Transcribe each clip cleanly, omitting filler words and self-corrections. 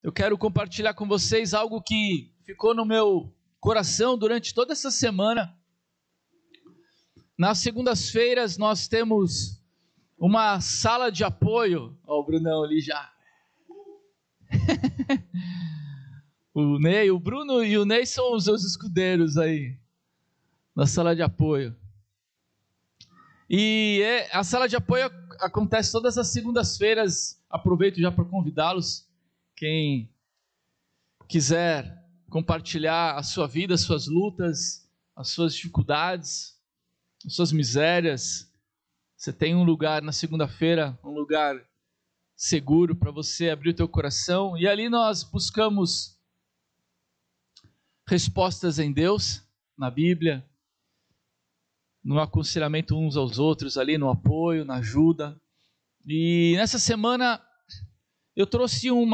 eu quero compartilhar com vocês algo que ficou no meu coração durante toda essa semana. Nas segundas-feiras nós temos uma sala de apoio. Ó, o Brunão ali já. O Ney, o Bruno e o Ney são os seus escudeiros aí na sala de apoio. E a sala de apoio acontece todas as segundas-feiras. Aproveito já para convidá-los. Quem quiser compartilhar a sua vida, as suas lutas, as suas dificuldades, as suas misérias, você tem um lugar na segunda-feira, um lugar seguro para você abrir o teu coração. E ali nós buscamos respostas em Deus, na Bíblia, no aconselhamento uns aos outros, ali no apoio, na ajuda. E nessa semana eu trouxe um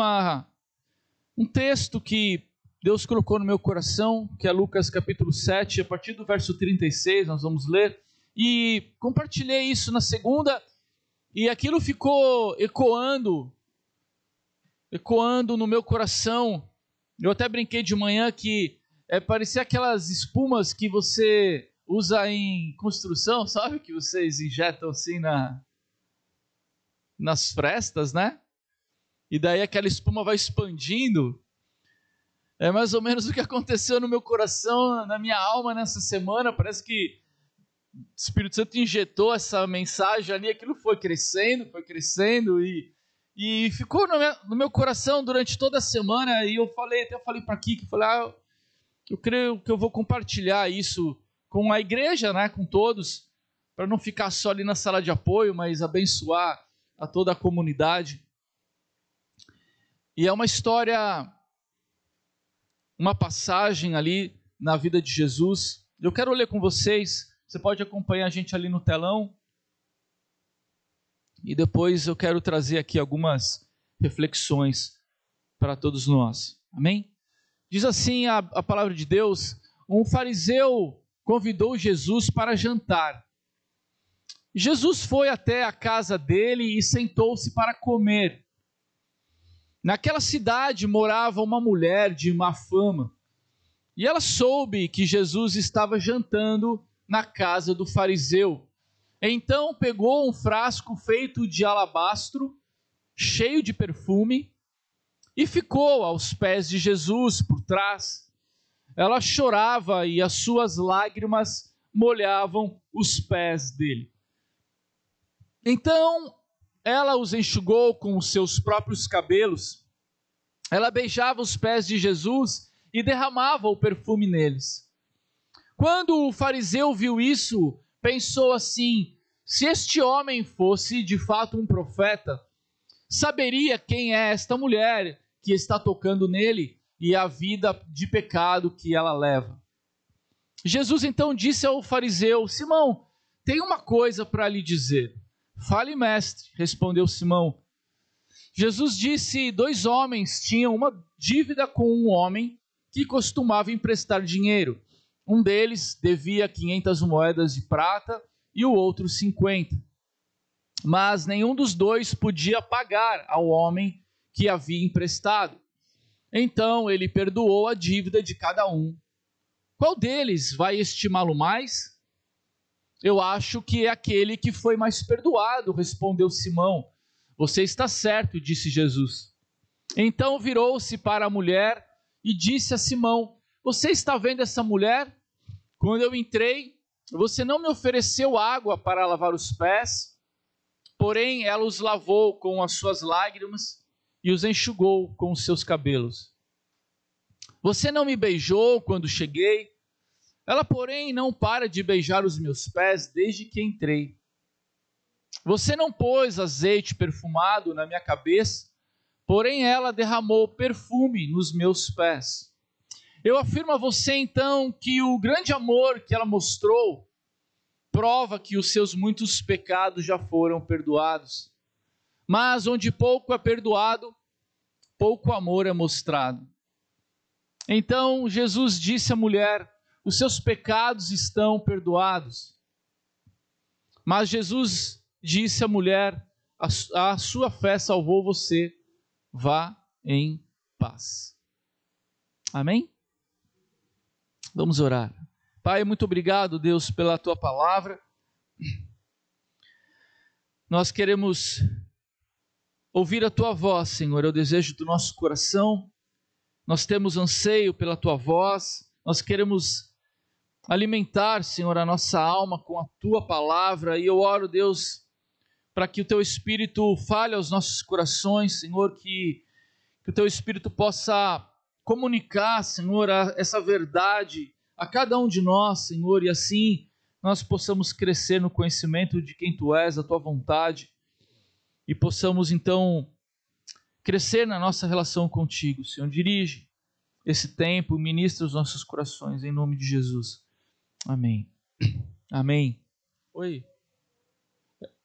texto que Deus colocou no meu coração, que é Lucas capítulo 7, a partir do verso 36, nós vamos ler. E compartilhei isso na segunda, e aquilo ficou ecoando no meu coração. Eu até brinquei de manhã que parecia aquelas espumas que você usa em construção, sabe? Que vocês injetam assim nas frestas, né? E daí aquela espuma vai expandindo. É mais ou menos o que aconteceu no meu coração, na minha alma nessa semana. Parece que o Espírito Santo injetou essa mensagem ali, aquilo foi crescendo e ficou no meu coração durante toda a semana. E eu falei para Kiki, eu creio que eu vou compartilhar isso com a igreja, né, com todos, para não ficar só ali na sala de apoio, mas abençoar a toda a comunidade. E é uma história, uma passagem ali na vida de Jesus. Eu quero ler com vocês. Você pode acompanhar a gente ali no telão. E depois eu quero trazer aqui algumas reflexões para todos nós. Amém? Diz assim a palavra de Deus: um fariseu convidou Jesus para jantar. Jesus foi até a casa dele e sentou-se para comer. Naquela cidade morava uma mulher de má fama, e ela soube que Jesus estava jantando na casa do fariseu. Então pegou um frasco feito de alabastro, cheio de perfume, e ficou aos pés de Jesus por trás. Ela chorava e as suas lágrimas molhavam os pés dele. Então ela os enxugou com os seus próprios cabelos. Ela beijava os pés de Jesus e derramava o perfume neles. Quando o fariseu viu isso, pensou assim: se este homem fosse de fato um profeta, saberia quem é esta mulher que está tocando nele e a vida de pecado que ela leva. Jesus então disse ao fariseu: Simão, tenho uma coisa para lhe dizer. Fale, mestre, respondeu Simão. Jesus disse: 2 homens tinham uma dívida com um homem que costumava emprestar dinheiro. Um deles devia 500 moedas de prata e o outro 50. Mas nenhum dos dois podia pagar ao homem que havia emprestado. Então ele perdoou a dívida de cada um. Qual deles vai estimá-lo mais? Eu acho que é aquele que foi mais perdoado, respondeu Simão. Você está certo, disse Jesus. Então virou-se para a mulher e disse a Simão: você está vendo essa mulher? Quando eu entrei, você não me ofereceu água para lavar os pés, porém ela os lavou com as suas lágrimas e os enxugou com os seus cabelos. Você não me beijou quando cheguei, ela porém não para de beijar os meus pés desde que entrei. Você não pôs azeite perfumado na minha cabeça, porém ela derramou perfume nos meus pés. Eu afirmo a você então que o grande amor que ela mostrou prova que os seus muitos pecados já foram perdoados. Mas onde pouco é perdoado, pouco amor é mostrado. Então Jesus disse à mulher: os seus pecados estão perdoados. Mas Jesus disse à mulher: a sua fé salvou você, vá em paz. Amém? Vamos orar. Pai, muito obrigado, Deus, pela tua palavra. Nós queremos ouvir a tua voz, Senhor, é o desejo do nosso coração. Nós temos anseio pela tua voz, nós queremos alimentar, Senhor, a nossa alma com a tua palavra, e eu oro, Deus, para que o teu Espírito fale aos nossos corações, Senhor, que o teu Espírito possa comunicar, Senhor, essa verdade a cada um de nós, Senhor, e assim nós possamos crescer no conhecimento de quem tu és, a tua vontade, e possamos então crescer na nossa relação contigo, Senhor. Dirige esse tempo, ministra os nossos corações, em nome de Jesus. Amém. Amém. Oi.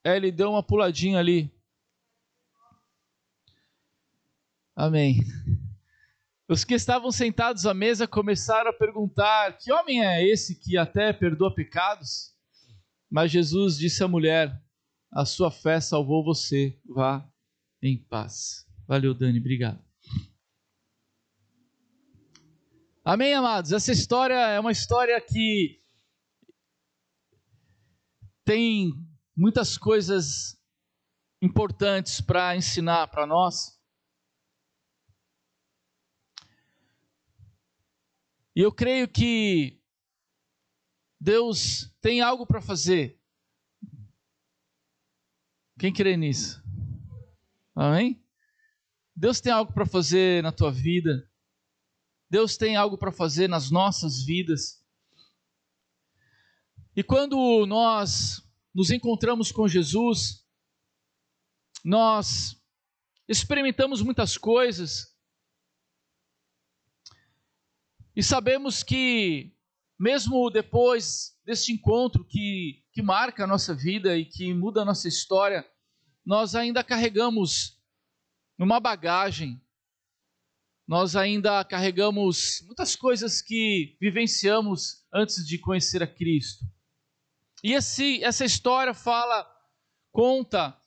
Ele deu uma puladinha ali. Amém. Os que estavam sentados à mesa começaram a perguntar: que homem é esse que até perdoa pecados? Mas Jesus disse à mulher: a sua fé salvou você, vá em paz. Valeu, Dani, obrigado. Amém, amados? Essa história é uma história que tem muitas coisas importantes para ensinar para nós. E eu creio que Deus tem algo para fazer. Quem crê nisso? Amém? Deus tem algo para fazer na tua vida. Deus tem algo para fazer nas nossas vidas. E quando nós nos encontramos com Jesus, nós experimentamos muitas coisas e sabemos que, mesmo depois deste encontro que marca a nossa vida e que muda a nossa história, nós ainda carregamos uma bagagem, nós ainda carregamos muitas coisas que vivenciamos antes de conhecer a Cristo. E essa história conta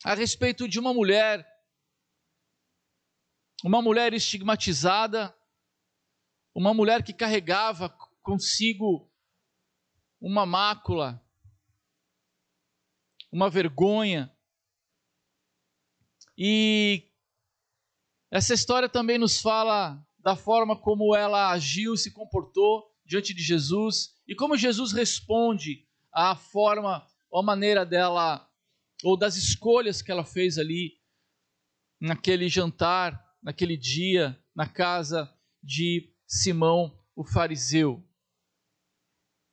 a respeito de uma mulher estigmatizada, uma mulher que carregava consigo uma mácula, uma vergonha. E essa história também nos fala da forma como ela agiu e se comportou diante de Jesus, e como Jesus responde à forma ou à maneira dela, ou das escolhas que ela fez ali, naquele jantar, naquele dia, na casa de Simão, o fariseu.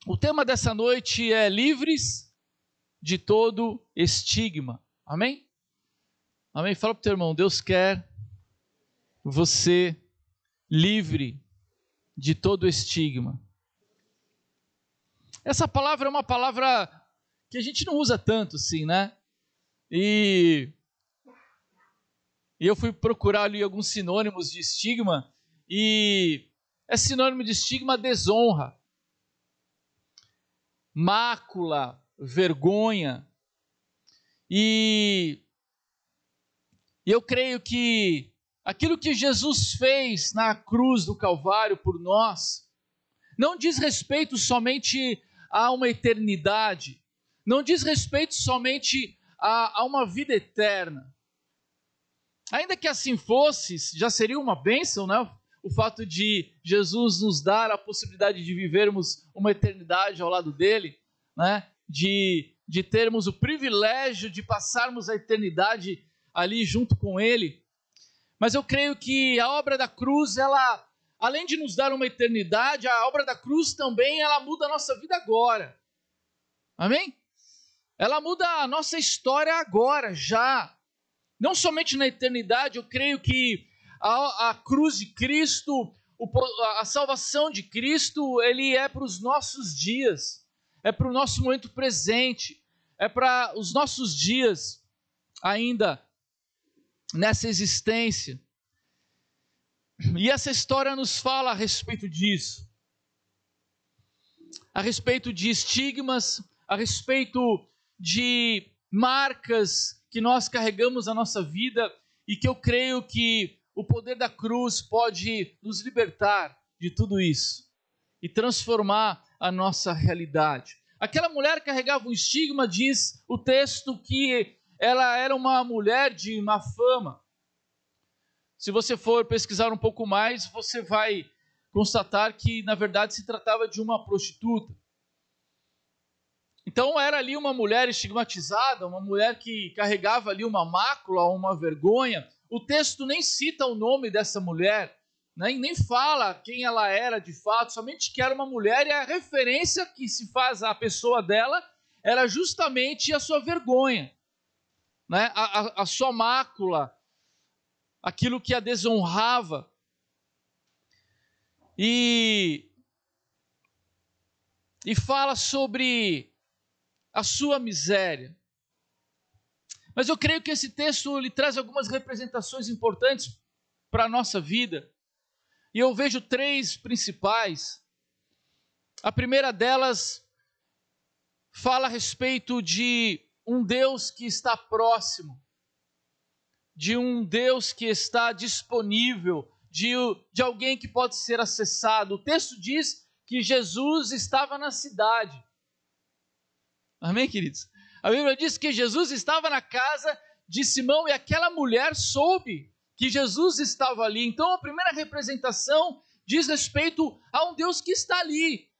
O tema dessa noite é livres de todo estigma. Amém? Amém? Fala para o teu irmão: Deus quer você livre de todo estigma. Essa palavra é uma palavra que a gente não usa tanto assim, né? E eu fui procurar ali alguns sinônimos de estigma, e é sinônimo de estigma: desonra, mácula, vergonha. E eu creio que aquilo que Jesus fez na cruz do Calvário por nós não diz respeito somente a uma eternidade, não diz respeito somente a uma vida eterna. Ainda que assim fosse, já seria uma bênção, né? O fato de Jesus nos dar a possibilidade de vivermos uma eternidade ao lado dele, né? De termos o privilégio de passarmos a eternidade ali junto com ele. Mas eu creio que a obra da cruz, ela, além de nos dar uma eternidade, a obra da cruz também, ela muda a nossa vida agora. Amém? Ela muda a nossa história agora, já. Não somente na eternidade. Eu creio que a cruz de Cristo, a salvação de Cristo, ele é para os nossos dias, é para o nosso momento presente, é para os nossos dias ainda nessa existência. E essa história nos fala a respeito disso, a respeito de estigmas, a respeito de marcas que nós carregamos na nossa vida, e que eu creio que o poder da cruz pode nos libertar de tudo isso e transformar a nossa realidade. Aquela mulher carregava um estigma, diz o texto, que ela era uma mulher de má fama. Se você for pesquisar um pouco mais, você vai constatar que, na verdade, se tratava de uma prostituta. Então, era ali uma mulher estigmatizada, uma mulher que carregava ali uma mácula, uma vergonha. O texto nem cita o nome dessa mulher, né? E nem fala quem ela era de fato, somente que era uma mulher, e a referência que se faz à pessoa dela era justamente a sua vergonha, né? A sua mácula, aquilo que a desonrava. E fala sobre a sua miséria. Mas eu creio que esse texto lhe traz algumas representações importantes para a nossa vida. E eu vejo 3 principais. A primeira delas fala a respeito de um Deus que está próximo, de um Deus que está disponível, de alguém que pode ser acessado. O texto diz que Jesus estava na cidade. Amém, queridos? A Bíblia diz que Jesus estava na casa de Simão e aquela mulher soube que Jesus estava ali. Então a primeira representação diz respeito a um Deus que está ali,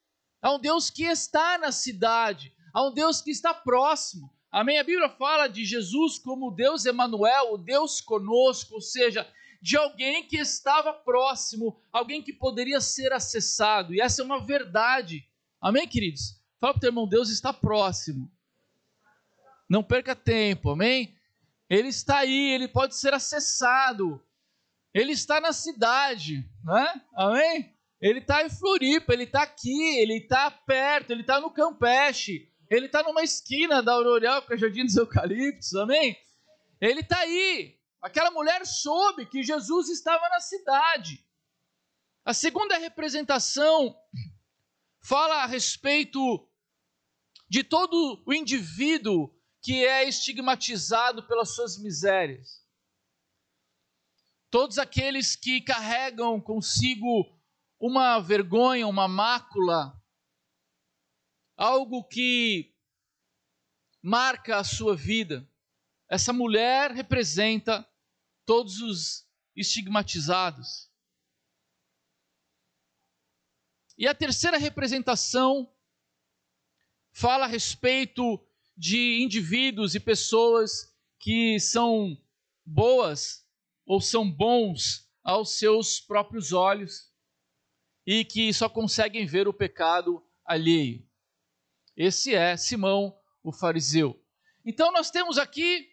a um Deus que está na cidade, a um Deus que está próximo. Amém? A Bíblia fala de Jesus como o Deus Emanuel, o Deus conosco, ou seja, de alguém que estava próximo, alguém que poderia ser acessado. E essa é uma verdade. Amém, queridos? Fala para o teu irmão, Deus está próximo. Não perca tempo, amém? Ele está aí, ele pode ser acessado. Ele está na cidade, né? Amém? Ele está em Floripa, ele está aqui, ele está perto, ele está no Campeche, ele está numa esquina da Aurorial, que é Jardim dos Eucaliptos, amém? Ele está aí. Aquela mulher soube que Jesus estava na cidade. A segunda representação fala a respeito de todo o indivíduo que é estigmatizado pelas suas misérias. Todos aqueles que carregam consigo uma vergonha, uma mácula, algo que marca a sua vida. Essa mulher representa todos os estigmatizados. E a terceira representação fala a respeito de indivíduos e pessoas que são boas ou são bons aos seus próprios olhos e que só conseguem ver o pecado alheio. Esse é Simão, o fariseu. Então nós temos aqui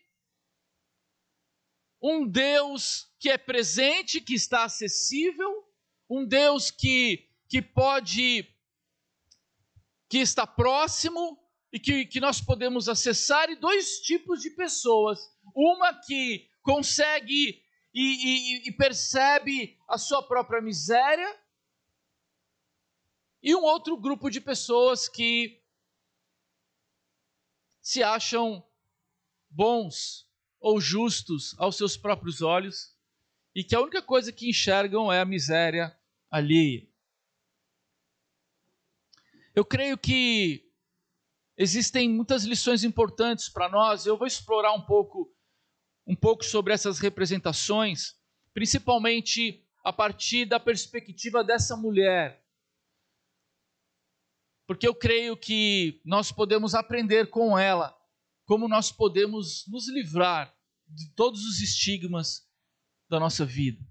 um Deus que é presente, que está acessível, um Deus que pode, que está próximo e que nós podemos acessar, e 2 tipos de pessoas. Uma que consegue e percebe a sua própria miséria, e um outro grupo de pessoas que se acham bons ou justos aos seus próprios olhos e que a única coisa que enxergam é a miséria alheia. Eu creio que existem muitas lições importantes para nós. Eu vou explorar um pouco sobre essas representações, principalmente a partir da perspectiva dessa mulher. Porque eu creio que nós podemos aprender com ela como nós podemos nos livrar de todos os estigmas da nossa vida.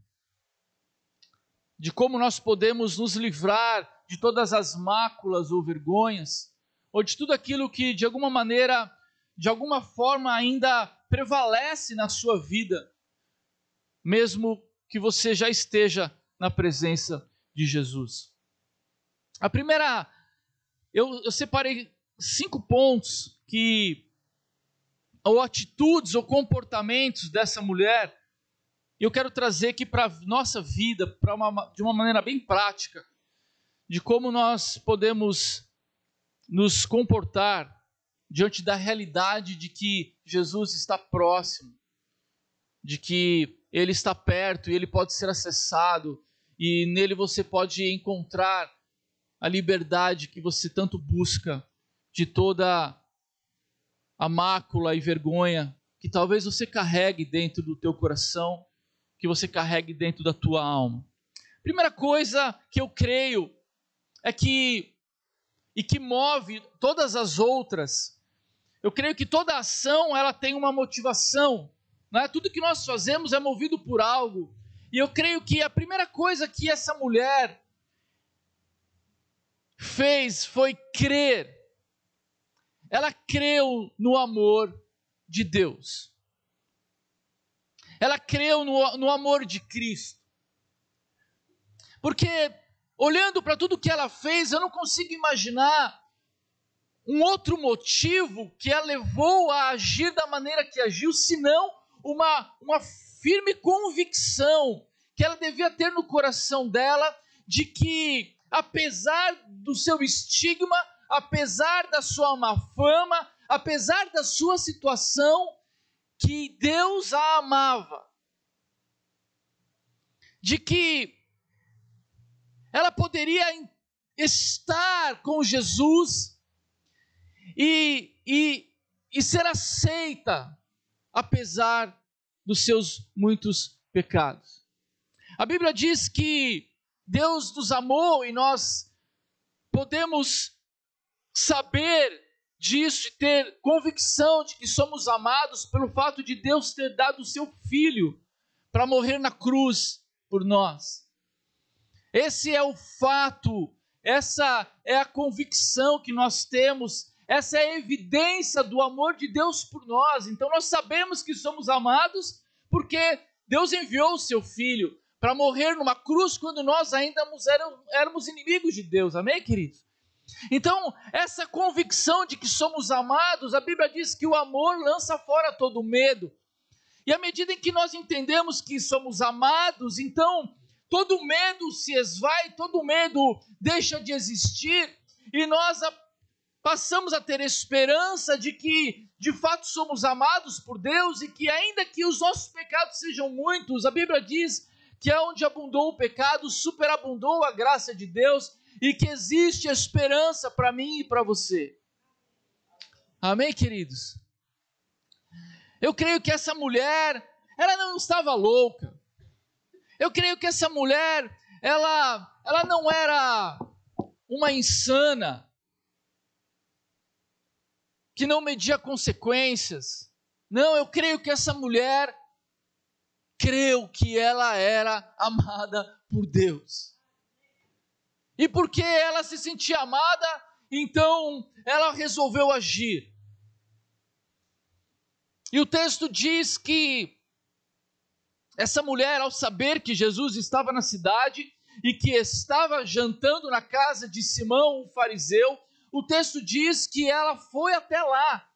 De como nós podemos nos livrar de todas as máculas ou vergonhas, ou de tudo aquilo que de alguma maneira, de alguma forma ainda prevalece na sua vida, mesmo que você já esteja na presença de Jesus. A primeira, eu separei 5 pontos ou atitudes ou comportamentos dessa mulher, e eu quero trazer aqui para a nossa vida, de uma maneira bem prática, de como nós podemos nos comportar diante da realidade de que Jesus está próximo, de que ele está perto e ele pode ser acessado, e nele você pode encontrar a liberdade que você tanto busca de toda a mácula e vergonha que talvez você carregue dentro do teu coração, que você carregue dentro da tua alma. Primeira coisa que eu creio é que, e que move todas as outras, eu creio que toda ação ela tem uma motivação, não é? Tudo que nós fazemos é movido por algo, e eu creio que a primeira coisa que essa mulher fez foi crer. Ela creu no amor de Deus. Ela creu no amor de Cristo. Porque, olhando para tudo que ela fez, eu não consigo imaginar um outro motivo que a levou a agir da maneira que agiu, senão uma firme convicção que ela devia ter no coração dela de que, apesar do seu estigma, apesar da sua má fama, apesar da sua situação, que Deus a amava. De que ela poderia estar com Jesus e ser aceita, apesar dos seus muitos pecados. A Bíblia diz que Deus nos amou e nós podemos saber disso, de ter convicção de que somos amados pelo fato de Deus ter dado o seu Filho para morrer na cruz por nós. Esse é o fato, essa é a convicção que nós temos, essa é a evidência do amor de Deus por nós. Então nós sabemos que somos amados porque Deus enviou o seu Filho para morrer numa cruz quando nós ainda éramos inimigos de Deus. Amém, queridos? Então, essa convicção de que somos amados, a Bíblia diz que o amor lança fora todo medo. E à medida em que nós entendemos que somos amados, então todo medo se esvai, todo medo deixa de existir, e nós passamos a ter esperança de que de fato somos amados por Deus, e que ainda que os nossos pecados sejam muitos, a Bíblia diz que onde abundou o pecado, superabundou a graça de Deus, e que existe esperança para mim e para você. Amém, queridos? Eu creio que essa mulher, ela não estava louca. Eu creio que essa mulher, ela não era uma insana, que não media consequências. Não, eu creio que essa mulher creu que ela era amada por Deus. E porque ela se sentia amada, então ela resolveu agir. E o texto diz que essa mulher, ao saber que Jesus estava na cidade e que estava jantando na casa de Simão, o fariseu, o texto diz que ela foi até lá.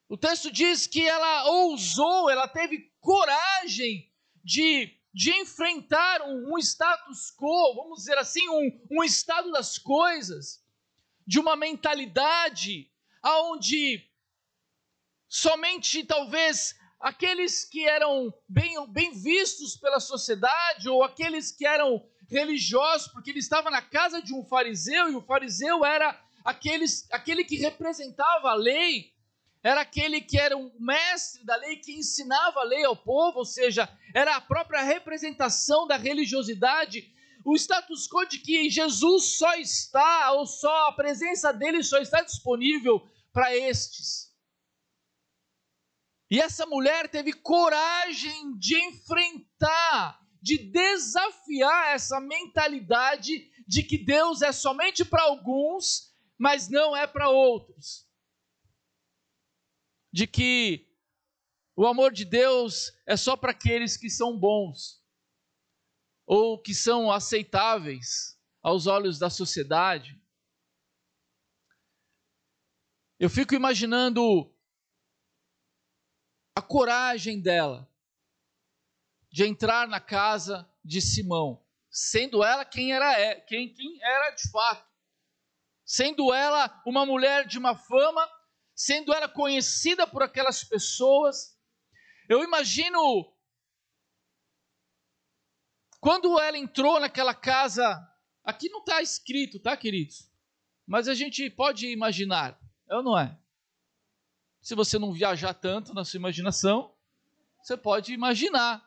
O texto diz que ela ousou, ela teve coragem de enfrentar um status quo, vamos dizer assim, um estado das coisas, de uma mentalidade onde somente talvez aqueles que eram bem vistos pela sociedade, ou aqueles que eram religiosos, porque ele estava na casa de um fariseu, e o fariseu era aquele que representava a lei, era aquele que era um mestre da lei, que ensinava a lei ao povo, ou seja, era a própria representação da religiosidade, o status quo de que Jesus só está, ou só a presença dele só está disponível para estes. E essa mulher teve coragem de enfrentar, de desafiar essa mentalidade de que Deus é somente para alguns, mas não é para outros. De que o amor de Deus é só para aqueles que são bons, ou que são aceitáveis aos olhos da sociedade. Eu fico imaginando a coragem dela de entrar na casa de Simão, sendo ela quem era de fato, sendo ela uma mulher de má fama, sendo ela conhecida por aquelas pessoas, Eu imagino quando ela entrou naquela casa. Aqui não está escrito, tá, queridos? Mas a gente pode imaginar, é ou não é? Se você não viajar tanto na sua imaginação, você pode imaginar.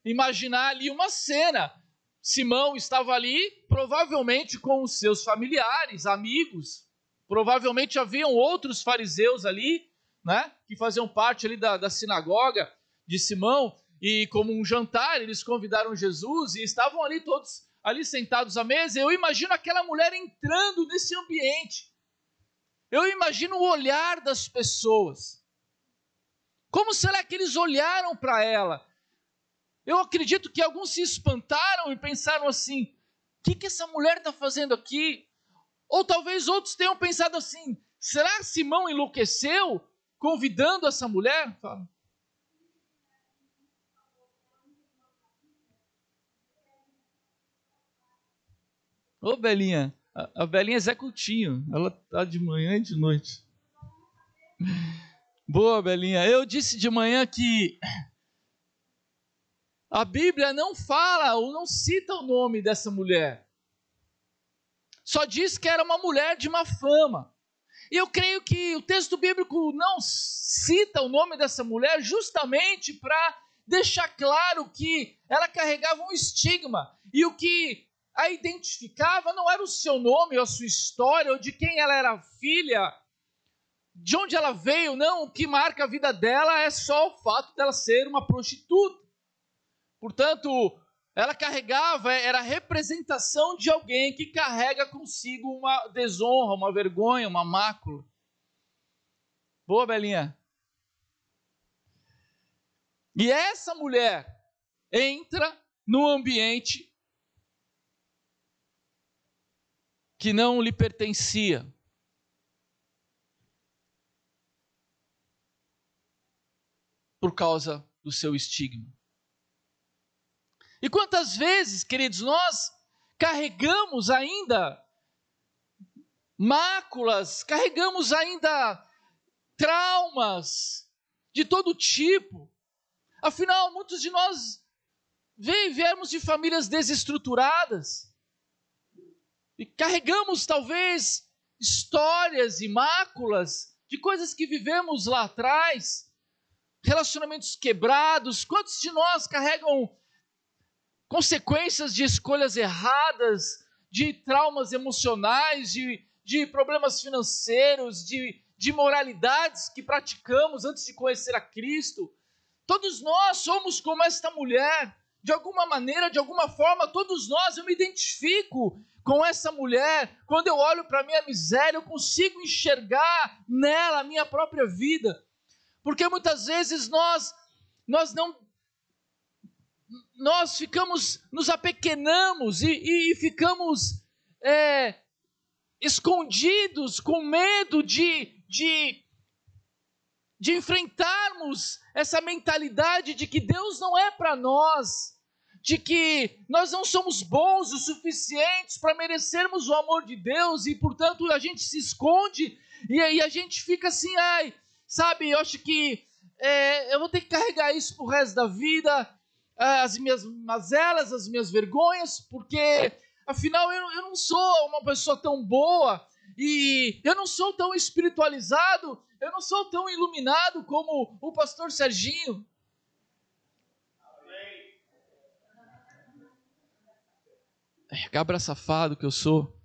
Imaginar ali uma cena. Simão estava ali, provavelmente com os seus familiares, amigos. Provavelmente haviam outros fariseus ali, né, que faziam parte ali da sinagoga de Simão. E como um jantar, eles convidaram Jesus e estavam ali todos ali sentados à mesa. Eu imagino aquela mulher entrando nesse ambiente. Eu imagino o olhar das pessoas. Como será que eles olharam para ela? Eu acredito que alguns se espantaram e pensaram assim: o que essa mulher está fazendo aqui? Ou talvez outros tenham pensado assim: será que Simão enlouqueceu convidando essa mulher? Fala. Ô, Belinha, a Belinha é Zé Coutinho, ela tá de manhã e de noite. Boa, Belinha. Eu disse de manhã que a Bíblia não fala ou não cita o nome dessa mulher. Só diz que era uma mulher de má fama. E eu creio que o texto bíblico não cita o nome dessa mulher justamente para deixar claro que ela carregava um estigma. E o que a identificava não era o seu nome, ou a sua história, ou de quem ela era filha, de onde ela veio. Não, o que marca a vida dela é só o fato dela ser uma prostituta. Portanto, ela carregava, era a representação de alguém que carrega consigo uma desonra, uma vergonha, uma mácula. Boa, Belinha. E essa mulher entra no ambiente que não lhe pertencia. Por causa do seu estigma. E quantas vezes, queridos, nós carregamos ainda máculas, carregamos ainda traumas de todo tipo. Afinal, muitos de nós viemos de famílias desestruturadas. E carregamos, talvez, histórias e máculas de coisas que vivemos lá atrás, relacionamentos quebrados. Quantos de nós carregam consequências de escolhas erradas, de traumas emocionais, de problemas financeiros, de moralidades que praticamos antes de conhecer a Cristo? Todos nós somos como esta mulher. De alguma maneira, de alguma forma, todos nós, eu me identifico com essa mulher. Quando eu olho para a minha miséria, eu consigo enxergar nela a minha própria vida. Porque muitas vezes nós ficamos, nos apequenamos e ficamos escondidos com medo de enfrentarmos essa mentalidade de que Deus não é para nós, de que nós não somos bons o suficientes para merecermos o amor de Deus, e portanto a gente se esconde, e aí a gente fica assim: ai, sabe, eu acho que eu vou ter que carregar isso pro resto da vida, as minhas mazelas, as minhas vergonhas, porque afinal eu não sou uma pessoa tão boa, e eu não sou tão espiritualizado, eu não sou tão iluminado como o pastor Serginho. Cabra safado que eu sou.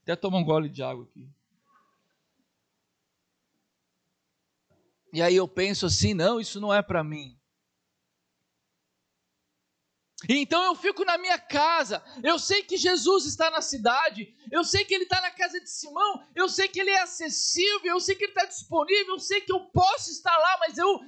Até tomar um gole de água aqui. E aí eu penso assim: não, isso não é para mim. Então eu fico na minha casa. Eu sei que Jesus está na cidade, eu sei que Ele está na casa de Simão, eu sei que Ele é acessível, eu sei que Ele está disponível, eu sei que eu posso estar lá, mas eu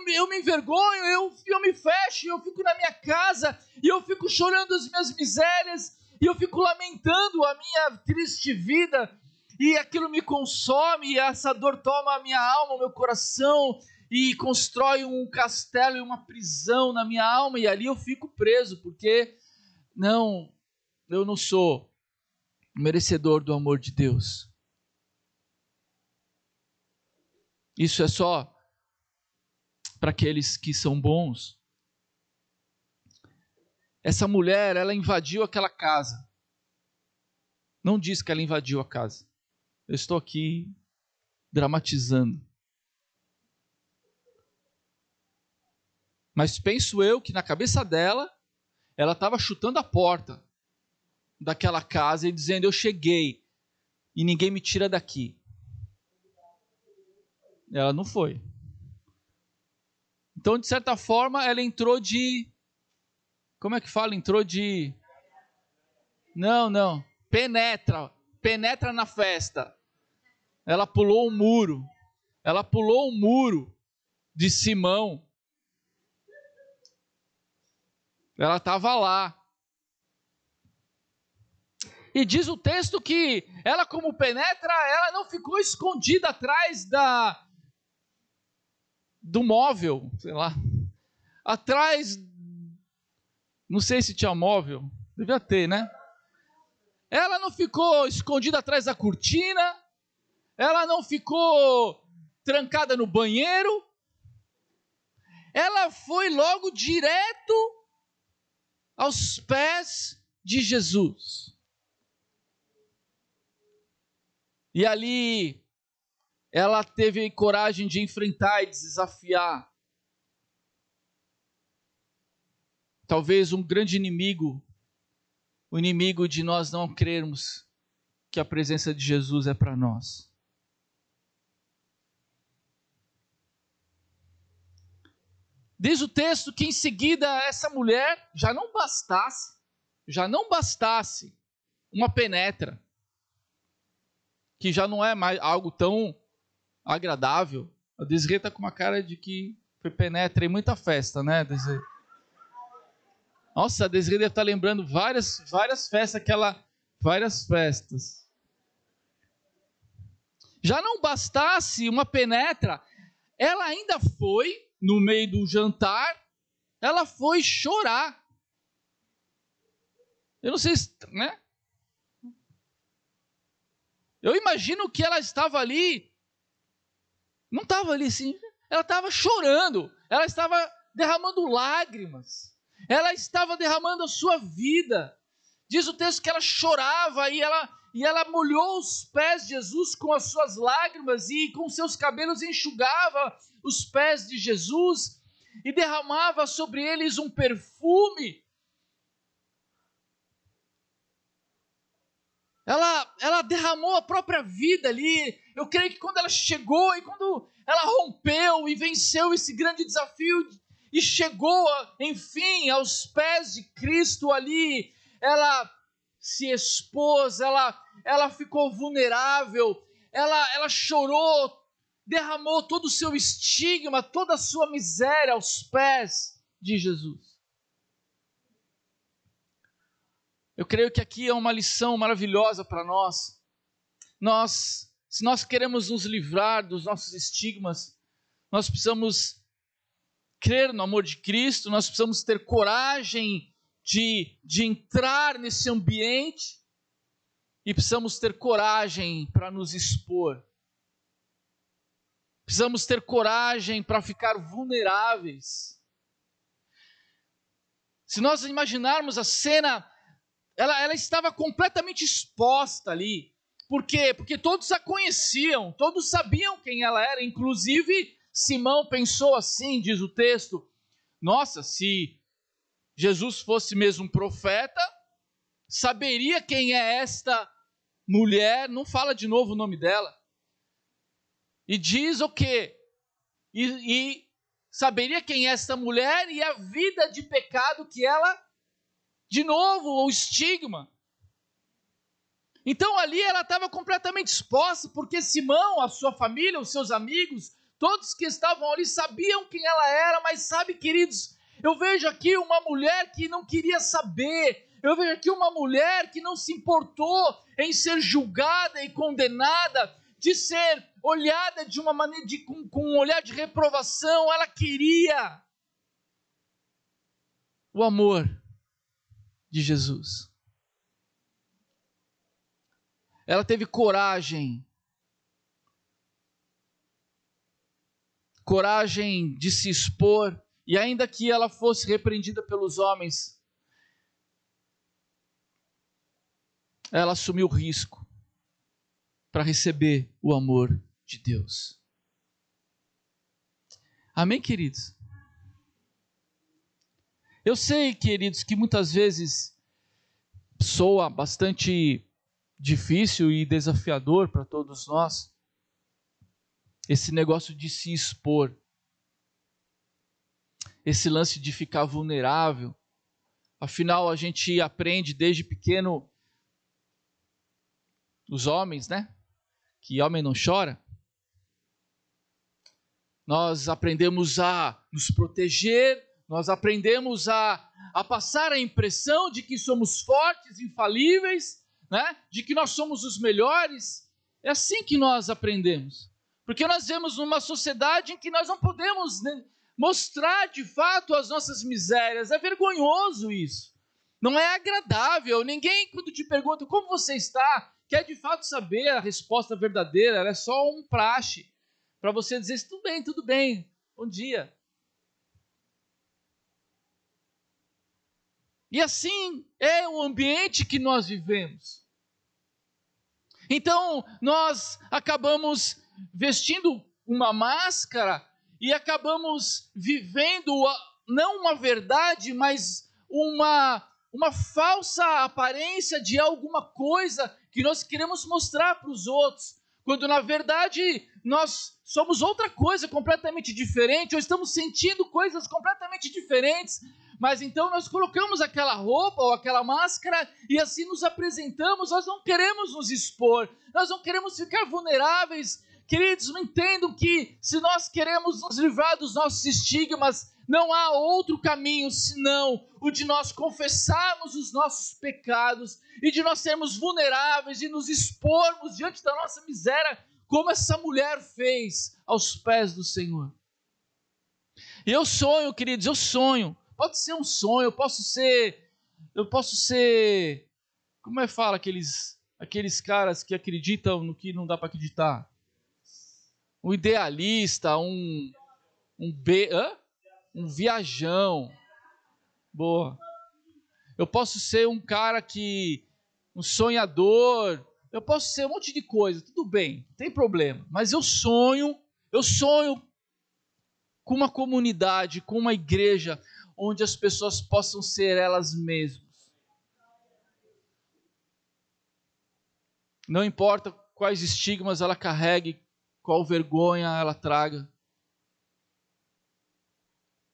me envergonho, eu me fecho, eu fico na minha casa, e eu fico chorando as minhas misérias, e eu fico lamentando a minha triste vida, e aquilo me consome, e essa dor toma a minha alma, o meu coração, e constrói um castelo e uma prisão na minha alma, e ali eu fico preso, porque eu não sou merecedor do amor de Deus. Isso é só para aqueles que são bons. Essa mulher, ela invadiu aquela casa. Não diz que ela invadiu a casa. Eu estou aqui dramatizando. Mas penso eu que na cabeça dela, ela estava chutando a porta daquela casa e dizendo: eu cheguei e ninguém me tira daqui. Ela não foi. Então, de certa forma, ela entrou de... Como é que fala? Entrou de... Não. Penetra na festa. Ela pulou o muro. Ela pulou o muro de Simão. Ela estava lá. E diz o texto que ela, como penetra, ela não ficou escondida atrás do móvel, sei lá. Atrás, não sei se tinha móvel, devia ter, né? Ela não ficou escondida atrás da cortina. Ela não ficou trancada no banheiro. Ela foi logo direto aos pés de Jesus. E ali ela teve coragem de enfrentar e desafiar talvez um grande inimigo, o inimigo de nós não crermos que a presença de Jesus é para nós. Diz o texto que em seguida essa mulher já não bastasse uma penetra, que já não é mais algo tão agradável. A Desirê está com uma cara de que foi penetra em muita festa, né, Desirê? Nossa, a Desirê deve estar lembrando várias festas, várias festas. Já não bastasse uma penetra, ela ainda foi, no meio do jantar, ela foi chorar. Eu não sei se, né? Eu imagino que ela estava ali, não estava ali assim, ela estava chorando, ela estava derramando lágrimas, ela estava derramando a sua vida. Diz o texto que ela chorava e ela molhou os pés de Jesus com as suas lágrimas e com seus cabelos enxugava os pés de Jesus e derramava sobre eles um perfume. Ela derramou a própria vida ali. Eu creio que quando ela chegou e quando ela rompeu e venceu esse grande desafio e chegou, enfim, aos pés de Cristo ali, ela se expôs, ela ficou vulnerável, ela chorou, derramou todo o seu estigma, toda a sua miséria aos pés de Jesus. Eu creio que aqui é uma lição maravilhosa para nós. Se nós queremos nos livrar dos nossos estigmas, nós precisamos crer no amor de Cristo, nós precisamos ter coragem de entrar nesse ambiente e precisamos ter coragem para nos expor. Precisamos ter coragem para ficar vulneráveis. Se nós imaginarmos a cena, ela estava completamente exposta ali. Por quê? Porque todos a conheciam, todos sabiam quem ela era, inclusive Simão pensou assim, diz o texto: nossa, se Jesus fosse mesmo um profeta, saberia quem é esta mulher, não fala de novo o nome dela, e diz o quê? E saberia quem é esta mulher e a vida de pecado que ela, de novo, o estigma. Então ali ela estava completamente exposta, porque Simão, a sua família, os seus amigos, todos que estavam ali sabiam quem ela era, mas sabe, queridos, eu vejo aqui uma mulher que não queria saber, eu vejo aqui uma mulher que não se importou em ser julgada e condenada, de ser olhada de uma maneira, com um olhar de reprovação. Ela queria o amor de Jesus. Ela teve coragem coragem de se expor, e ainda que ela fosse repreendida pelos homens, ela assumiu o risco para receber o amor de Deus. Amém, queridos? Eu sei, queridos, que muitas vezes soa bastante difícil e desafiador para todos nós esse negócio de se expor, esse lance de ficar vulnerável. Afinal, a gente aprende desde pequeno, os homens, né? Que homem não chora. Nós aprendemos a nos proteger, nós aprendemos a passar a impressão de que somos fortes, infalíveis, né? De que nós somos os melhores. É assim que nós aprendemos. Porque nós vivemos numa sociedade em que nós não podemos, né, mostrar de fato as nossas misérias. É vergonhoso isso. Não é agradável. Ninguém, quando te pergunta como você está, quer de fato saber a resposta verdadeira. Ela é só um praxe para você dizer, tudo bem, bom dia. E assim é o ambiente que nós vivemos. Então, nós acabamos vestindo uma máscara e acabamos vivendo não uma verdade, mas uma falsa aparência de alguma coisa que nós queremos mostrar para os outros, quando na verdade nós somos outra coisa completamente diferente, ou estamos sentindo coisas completamente diferentes, mas então nós colocamos aquela roupa ou aquela máscara e assim nos apresentamos. Nós não queremos nos expor, nós não queremos ficar vulneráveis. Queridos, entendam que se nós queremos nos livrar dos nossos estigmas, não há outro caminho senão o de nós confessarmos os nossos pecados e de nós sermos vulneráveis e nos expormos diante da nossa miséria, como essa mulher fez aos pés do Senhor. E eu sonho, queridos, eu sonho. Pode ser um sonho, eu posso ser, como é que fala aqueles caras que acreditam no que não dá para acreditar? Um idealista, um viajão. Boa. Eu posso ser um cara um sonhador. Eu posso ser um monte de coisa. Tudo bem, não tem problema. Mas eu sonho com uma comunidade, com uma igreja, onde as pessoas possam ser elas mesmas. Não importa quais estigmas ela carregue, qual vergonha ela traga.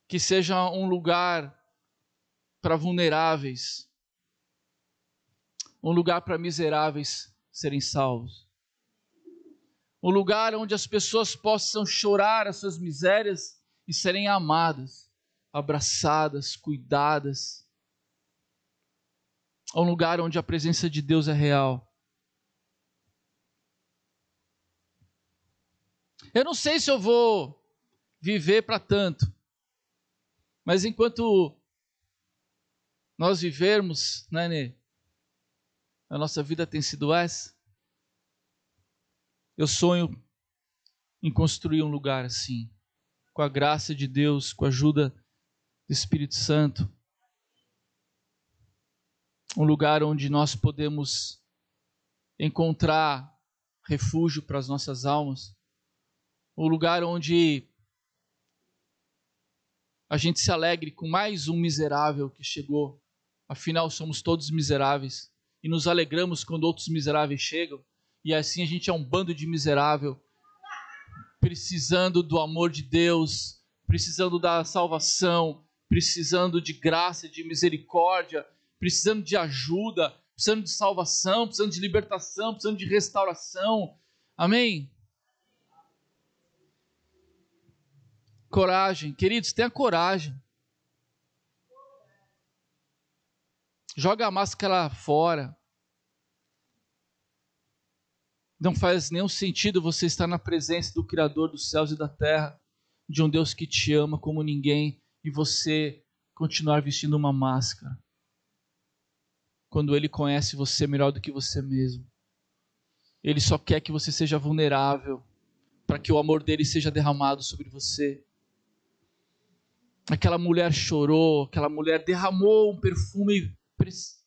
Que seja um lugar para vulneráveis, um lugar para miseráveis serem salvos. Um lugar onde as pessoas possam chorar as suas misérias e serem amadas, abraçadas, cuidadas. Um lugar onde a presença de Deus é real. Eu não sei se eu vou viver para tanto, mas enquanto nós vivermos, né, Nê? A nossa vida tem sido essa. Eu sonho em construir um lugar assim, com a graça de Deus, com a ajuda do Espírito Santo. Um lugar onde nós podemos encontrar refúgio para as nossas almas. Um lugar onde a gente se alegre com mais um miserável que chegou. Afinal, somos todos miseráveis. E nos alegramos quando outros miseráveis chegam. E assim a gente é um bando de miserável, precisando do amor de Deus, precisando da salvação, precisando de graça, de misericórdia, precisando de ajuda, precisando de salvação, precisando de libertação, precisando de restauração. Amém? Coragem. Queridos, tenha coragem. Joga a máscara fora. Não faz nenhum sentido você estar na presença do Criador dos céus e da terra, de um Deus que te ama como ninguém, e você continuar vestindo uma máscara, quando Ele conhece você melhor do que você mesmo. Ele só quer que você seja vulnerável, para que o amor dele seja derramado sobre você. Aquela mulher chorou, aquela mulher derramou um perfume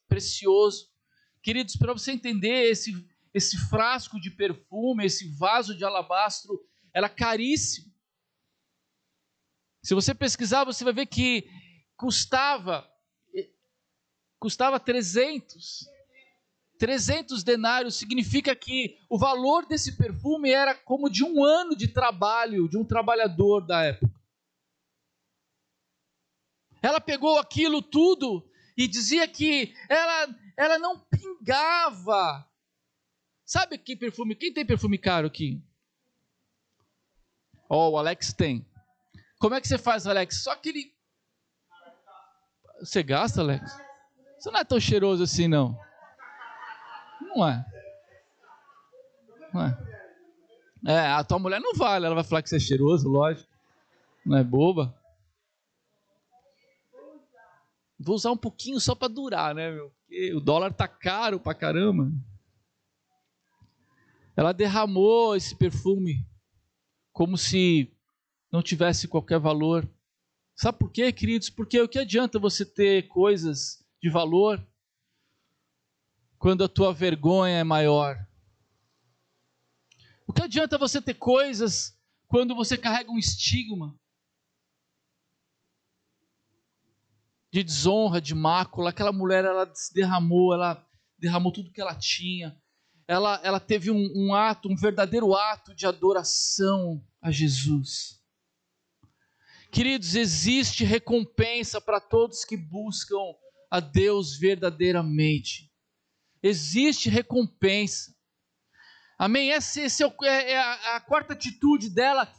precioso. Queridos, para você entender, esse frasco de perfume, esse vaso de alabastro, era caríssimo. Se você pesquisar, você vai ver que custava 300 denários. Significa que o valor desse perfume era como de um ano de trabalho de um trabalhador da época. Ela pegou aquilo tudo e dizia que ela não pingava. Sabe que perfume? Quem tem perfume caro aqui? O Alex tem. Como é que você faz, Alex? Só aquele... Você gasta, Alex? Você não é tão cheiroso assim, não. Não é. Não é. A tua mulher não vale. Ela vai falar que você é cheiroso, lógico. Não é boba. Vou usar um pouquinho só para durar, né, meu? Porque o dólar tá caro pra caramba. Ela derramou esse perfume como se não tivesse qualquer valor. Sabe por quê, queridos? Porque o que adianta você ter coisas de valor quando a tua vergonha é maior? O que adianta você ter coisas quando você carrega um estigma de desonra, de mácula? Aquela mulher, ela se derramou, ela derramou tudo que ela tinha. Ela teve um verdadeiro ato de adoração a Jesus. Queridos, existe recompensa para todos que buscam a Deus verdadeiramente. Existe recompensa. Amém? Essa é a quarta atitude dela.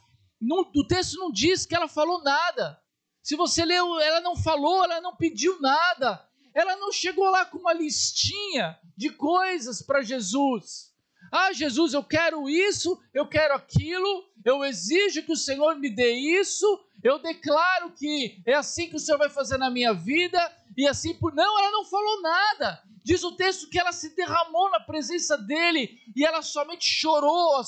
O texto não diz que ela falou nada. Se você leu, ela não falou, ela não pediu nada. Ela não chegou lá com uma listinha de coisas para Jesus. Ah, Jesus, eu quero isso, eu quero aquilo, eu exijo que o Senhor me dê isso, eu declaro que é assim que o Senhor vai fazer na minha vida, e assim por... Não, ela não falou nada. Diz o texto que ela se derramou na presença dele, e ela somente chorou a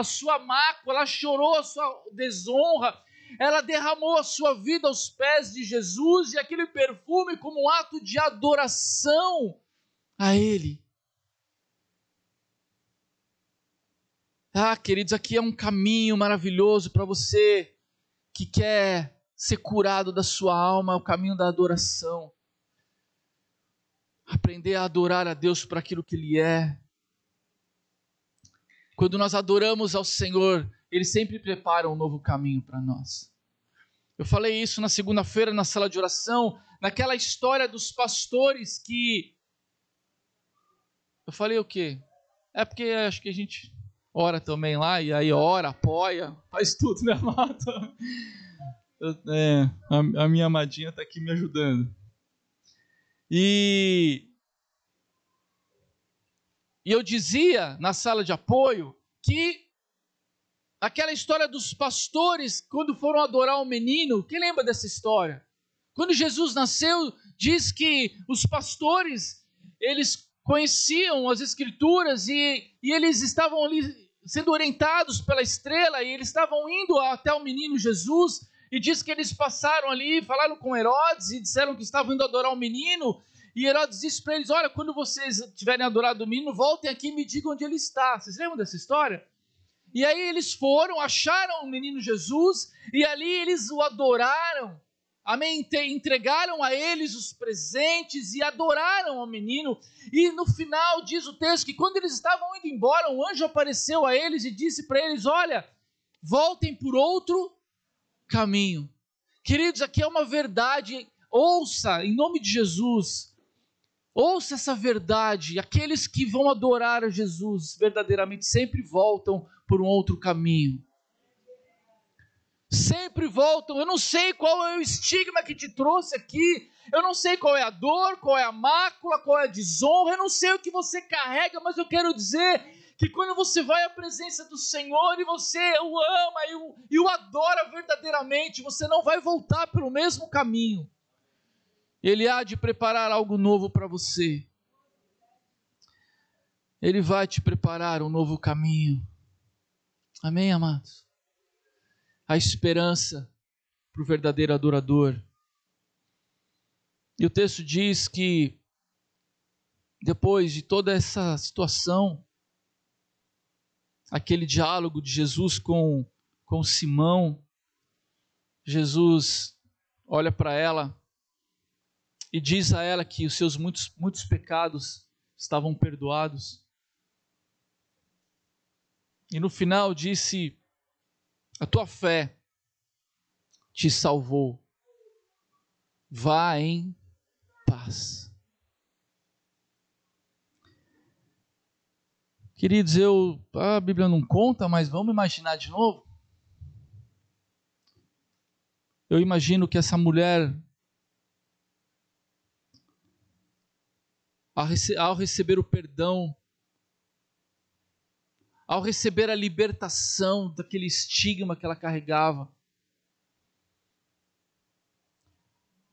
sua mácula, ela chorou a sua desonra, ela derramou a sua vida aos pés de Jesus, e aquele perfume como um ato de adoração a ele. Ah, queridos, aqui é um caminho maravilhoso para você que quer ser curado da sua alma, o caminho da adoração. Aprender a adorar a Deus por aquilo que Ele é. Quando nós adoramos ao Senhor, Ele sempre prepara um novo caminho para nós. Eu falei isso na segunda-feira na sala de oração, naquela história dos pastores que... Eu falei o quê? É porque acho que a gente ora também lá, e aí ora, apoia, faz tudo, né, Mata? A minha amadinha está aqui me ajudando. E eu dizia na sala de apoio que aquela história dos pastores, quando foram adorar o menino, quem lembra dessa história? Quando Jesus nasceu, diz que os pastores, eles conheciam as escrituras e eles estavam ali sendo orientados pela estrela, e eles estavam indo até o menino Jesus, e diz que eles passaram ali, falaram com Herodes e disseram que estavam indo adorar o menino, e Herodes disse para eles: olha, quando vocês tiverem adorado o menino, voltem aqui e me digam onde ele está. Vocês lembram dessa história? E aí eles foram, acharam o menino Jesus, e ali eles o adoraram, amém? Entregaram a eles os presentes e adoraram ao menino. E no final diz o texto que quando eles estavam indo embora, um anjo apareceu a eles e disse para eles: olha, voltem por outro caminho. Queridos, aqui é uma verdade, ouça em nome de Jesus, ouça essa verdade. Aqueles que vão adorar a Jesus verdadeiramente sempre voltam por um outro caminho. Sempre voltam. Eu não sei qual é o estigma que te trouxe aqui, eu não sei qual é a dor, qual é a mácula, qual é a desonra, eu não sei o que você carrega, mas eu quero dizer que quando você vai à presença do Senhor e você o ama e o adora verdadeiramente, você não vai voltar pelo mesmo caminho. Ele há de preparar algo novo para você. Ele vai te preparar um novo caminho. Amém, amados? A esperança para o verdadeiro adorador. E o texto diz que, depois de toda essa situação, aquele diálogo de Jesus com Simão, Jesus olha para ela e diz a ela que os seus muitos pecados estavam perdoados. E no final disse: a tua fé te salvou. Vá em paz. Queridos, a Bíblia não conta, mas vamos imaginar de novo. Eu imagino que essa mulher, ao receber o perdão, ao receber a libertação daquele estigma que ela carregava,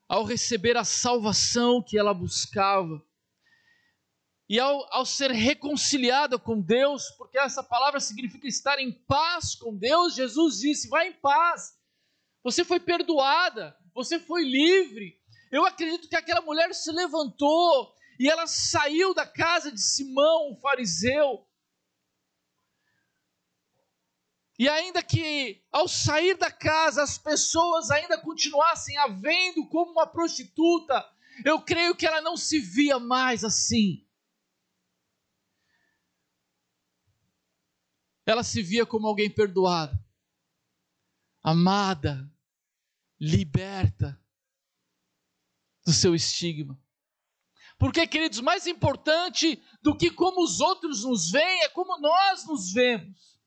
ao receber a salvação que ela buscava, e ao ser reconciliada com Deus, porque essa palavra significa estar em paz com Deus, Jesus disse: vá em paz, você foi perdoada, você foi livre. Eu acredito que aquela mulher se levantou e ela saiu da casa de Simão, o fariseu. E ainda que ao sair da casa as pessoas ainda continuassem a vendo como uma prostituta, eu creio que ela não se via mais assim. Ela se via como alguém perdoada, amada, liberta do seu estigma. Porque, queridos, mais importante do que como os outros nos veem é como nós nos vemos.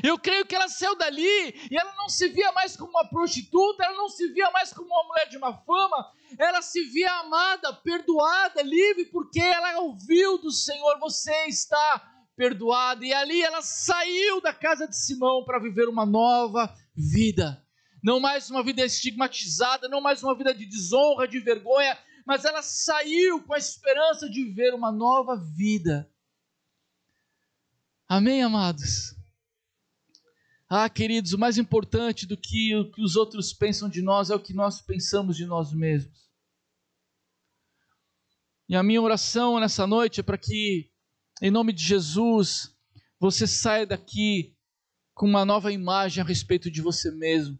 Eu creio que ela saiu dali e ela não se via mais como uma prostituta, ela não se via mais como uma mulher de má fama, ela se via amada, perdoada, livre, porque ela ouviu do Senhor: você está perdoada. E ali ela saiu da casa de Simão para viver uma nova vida. Não mais uma vida estigmatizada, não mais uma vida de desonra, de vergonha, mas ela saiu com a esperança de viver uma nova vida. Amém, amados? Queridos, o mais importante do que o que os outros pensam de nós é o que nós pensamos de nós mesmos. E a minha oração nessa noite é para que, em nome de Jesus, você saia daqui com uma nova imagem a respeito de você mesmo.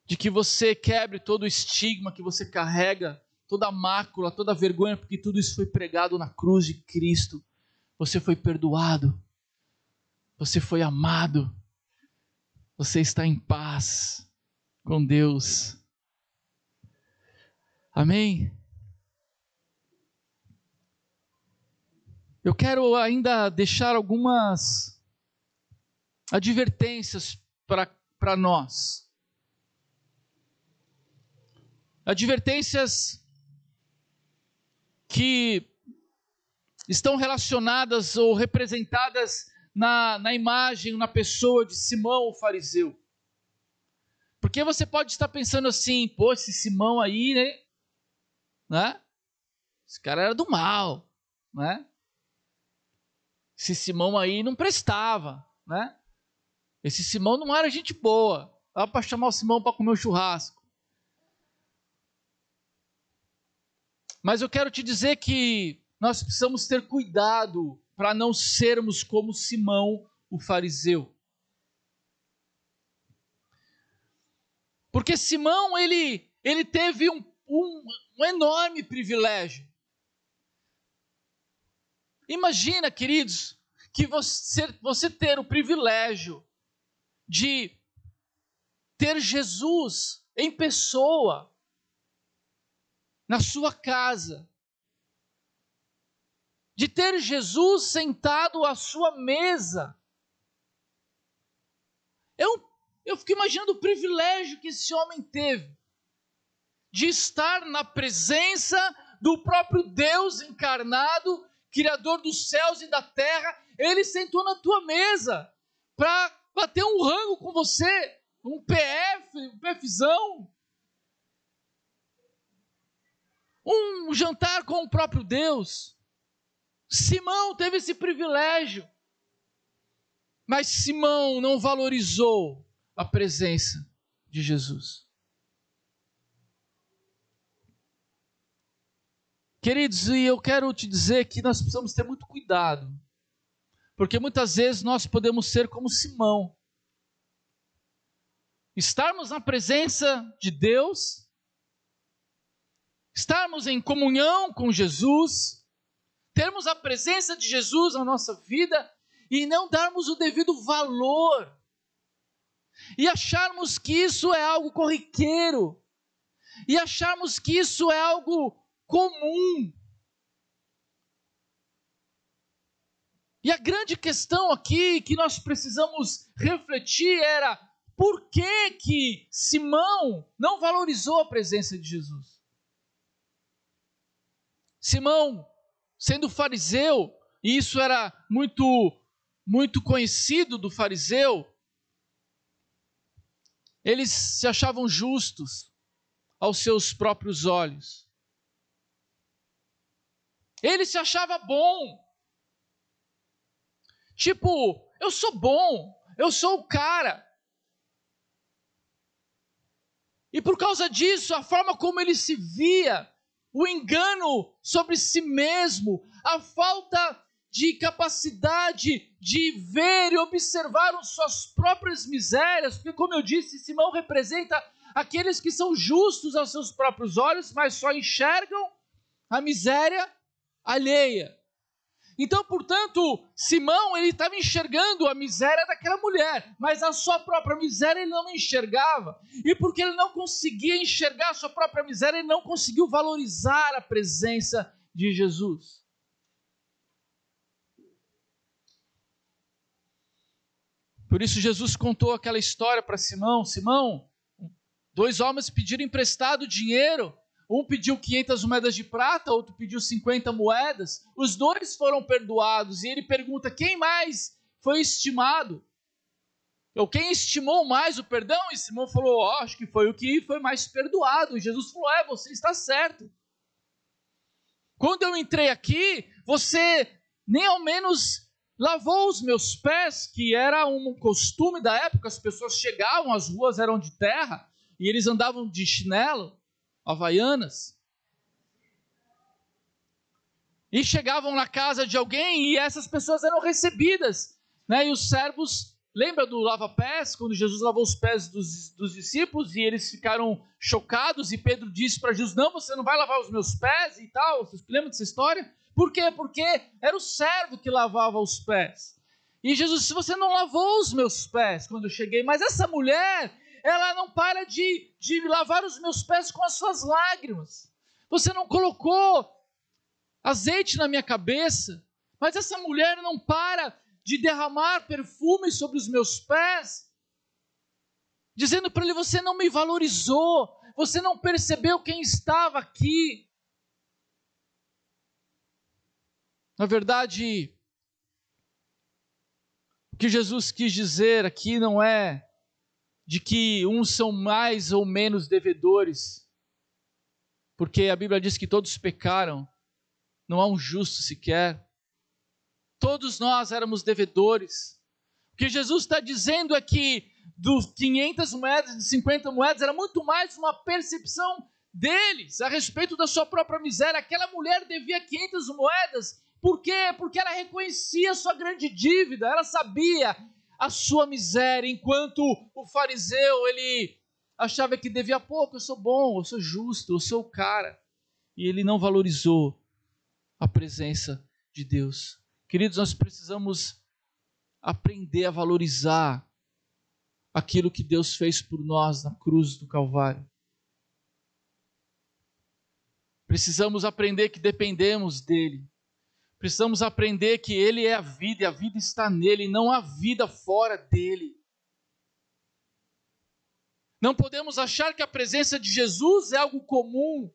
De que você quebre todo o estigma que você carrega, toda a mácula, toda a vergonha, porque tudo isso foi pregado na cruz de Cristo. Você foi perdoado. Você foi amado. Você está em paz com Deus. Amém? Eu quero ainda deixar algumas advertências para nós. Advertências que estão relacionadas ou representadas na imagem, na pessoa de Simão, o fariseu. Porque você pode estar pensando assim: pô, esse Simão aí, né? Esse cara era do mal, né? Esse Simão aí não prestava, né? Esse Simão não era gente boa. Dava para chamar o Simão para comer um churrasco. Mas eu quero te dizer que nós precisamos ter cuidado para não sermos como Simão, o fariseu. Porque Simão, ele teve um enorme privilégio. Imagina, queridos, que você ter o privilégio de ter Jesus em pessoa na sua casa, de ter Jesus sentado à sua mesa. Eu fico imaginando o privilégio que esse homem teve de estar na presença do próprio Deus encarnado, Criador dos céus e da terra. Ele sentou na tua mesa para bater um rango com você, um PFzão, um jantar com o próprio Deus. Simão teve esse privilégio. Mas Simão não valorizou a presença de Jesus. Queridos, e eu quero te dizer que nós precisamos ter muito cuidado, porque muitas vezes nós podemos ser como Simão, estarmos na presença de Deus, estarmos em comunhão com Jesus, termos a presença de Jesus na nossa vida e não darmos o devido valor, e acharmos que isso é algo corriqueiro, e acharmos que isso é algo comum. E a grande questão aqui que nós precisamos refletir era: por que Simão não valorizou a presença de Jesus? Simão, sendo fariseu, e isso era muito conhecido do fariseu, eles se achavam justos aos seus próprios olhos. Ele se achava bom. Tipo, eu sou bom, eu sou o cara. E por causa disso, a forma como ele se via, o engano sobre si mesmo, a falta de capacidade de ver e observar suas próprias misérias, porque, como eu disse, Simão representa aqueles que são justos aos seus próprios olhos, mas só enxergam a miséria alheia. Então, portanto, Simão, ele estava enxergando a miséria daquela mulher, mas a sua própria miséria ele não enxergava. E porque ele não conseguia enxergar a sua própria miséria, ele não conseguiu valorizar a presença de Jesus. Por isso Jesus contou aquela história para Simão. Simão, 2 homens pediram emprestado dinheiro. Um pediu 500 moedas de prata, outro pediu 50 moedas. Os 2 foram perdoados. E ele pergunta: quem mais foi estimado? Ou quem estimou mais o perdão? E Simão falou: acho que foi o que foi mais perdoado. E Jesus falou: você está certo. Quando eu entrei aqui, você nem ao menos lavou os meus pés, que era um costume da época. As pessoas chegavam, as ruas eram de terra, e eles andavam de chinelo, havaianas, e chegavam na casa de alguém e essas pessoas eram recebidas, né? E os servos, lembra do lava-pés, quando Jesus lavou os pés dos discípulos e eles ficaram chocados e Pedro disse para Jesus: não, você não vai lavar os meus pés e tal. Vocês lembram dessa história? Por quê? Porque era o servo que lavava os pés. E Jesus disse: você não lavou os meus pés quando eu cheguei, mas essa mulher, ela não para de lavar os meus pés com as suas lágrimas. Você não colocou azeite na minha cabeça, mas essa mulher não para de derramar perfume sobre os meus pés, dizendo para ele: você não me valorizou, você não percebeu quem estava aqui. Na verdade, o que Jesus quis dizer aqui não é de que uns são mais ou menos devedores, porque a Bíblia diz que todos pecaram, não há um justo sequer. Todos nós éramos devedores. O que Jesus está dizendo é que dos 500 moedas, de 50 moedas, era muito mais uma percepção deles a respeito da sua própria miséria. Aquela mulher devia 500 moedas. Por quê? Porque ela reconhecia a sua grande dívida, ela sabia a sua miséria, enquanto o fariseu, ele achava que devia pouco. Eu sou bom, eu sou justo, eu sou o cara. E ele não valorizou a presença de Deus. Queridos, nós precisamos aprender a valorizar aquilo que Deus fez por nós na cruz do Calvário. Precisamos aprender que dependemos dele. Precisamos aprender que ele é a vida e a vida está nele, e não há vida fora dele. Não podemos achar que a presença de Jesus é algo comum.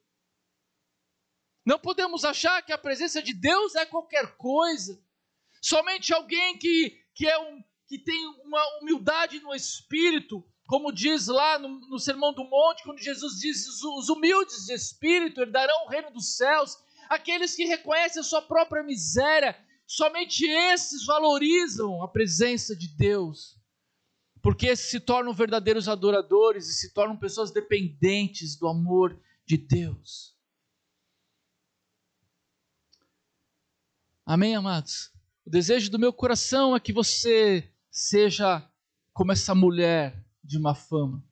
Não podemos achar que a presença de Deus é qualquer coisa. Somente alguém que tem uma humildade no espírito, como diz lá no Sermão do Monte, quando Jesus diz: os humildes de espírito herdarão o reino dos céus. Aqueles que reconhecem a sua própria miséria somente esses valorizam a presença de Deus, porque esses se tornam verdadeiros adoradores e se tornam pessoas dependentes do amor de Deus. Amém, amados? O desejo do meu coração é que você seja como essa mulher de má fama.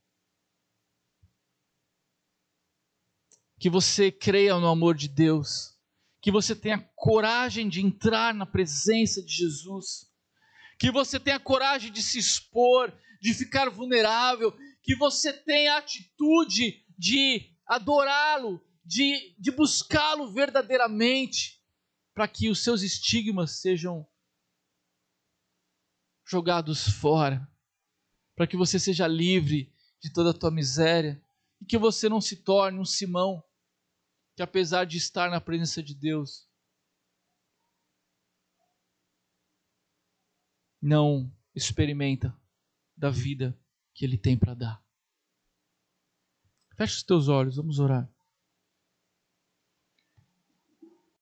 Que você creia no amor de Deus. Que você tenha coragem de entrar na presença de Jesus. Que você tenha coragem de se expor, de ficar vulnerável. Que você tenha a atitude de adorá-lo, de buscá-lo verdadeiramente, para que os seus estigmas sejam jogados fora, para que você seja livre de toda a tua miséria, e que você não se torne um Simão, que apesar de estar na presença de Deus, não experimenta da vida que Ele tem para dar. Feche os teus olhos, vamos orar.